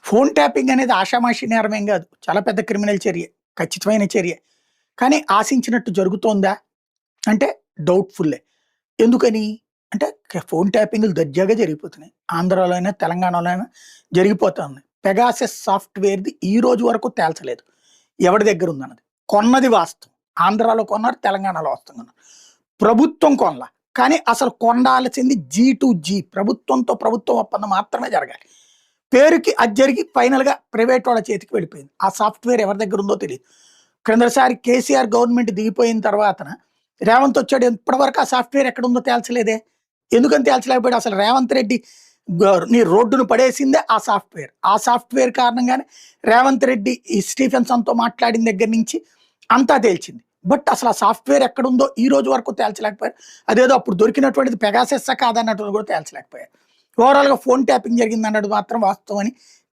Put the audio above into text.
Phone tapping అనేది ఆషామాషి నేరమేం గాదు. చాలా పెద్ద క్రిమినల్ చర్య. ఖచ్చితమైన చర్య. కానీ ఆశించినట్టు జరుగుతోందా? అంటే డౌట్‌ఫుల్లే. ఎందుకని? అంటే ఫోన్ ట్యాపింగులు దర్జాగా జరిగిపోతున్నాయి. ఆంధ్రాలో అయినా, తెలంగాణలో అయినా జరిగిపోతా ఉన్నాయి. పెగాసస్ సాఫ్ట్‌వేర్‌ది ఈ రోజు వరకు తేల్చలేదు. ఎవడి దగ్గరుందన్నది. కొన్నది వాస్తవం. ఆంధ్రాలో కొన్నారు, తెలంగాణలో వాస్తవంగా కొన్నారు. ప్రభుత్వం కొనలా. కానీ అసలు కొండాల్సింది జీ టు జీ. ప్రభుత్వంతో ప్రభుత్వం ఒప్పందం మాత్రమే జరగాలి. పేరుకి అది జరిగి ఫైనల్‌గా ప్రైవేట్ వాళ్ళ చేతికి వెళ్ళిపోయింది. ఆ సాఫ్ట్‌వేర్ ఎవరి దగ్గరుందో తెలీదు. క్రిందటిసారి కేసీఆర్ గవర్నమెంట్ దిగిపోయిన తర్వాతన రేవంత్ వచ్చాడు. ఇప్పటివరకు ఆ సాఫ్ట్‌వేర్ ఎక్కడుందో తేల్చలేదే. ఎందుకని తేల్చలేకపోయాడు? అసలు రేవంత్ రెడ్డి ని రోడ్డున పడేసిందే ఆ సాఫ్ట్‌వేర్. ఆ సాఫ్ట్‌వేర్ కారణంగానే రేవంత్ రెడ్డి ఈ స్టీఫెన్సన్‌తో మాట్లాడిన దగ్గర నుంచి అంతా తేల్చింది. బట్ అసలు ఆ సాఫ్ట్‌వేర్ ఎక్కడుందో ఈ రోజు వరకు తేల్చలేకపోయారు. అదేదో అప్పుడు దొరికినటువంటిది పెగాసెస్సా కాదన్నటువంటిది కూడా తేల్చలేకపోయారు. ఓవరాల్‌గా ఫోన్ ట్యాపింగ్ జరిగిందన్నది మాత్రం వాస్తవం అని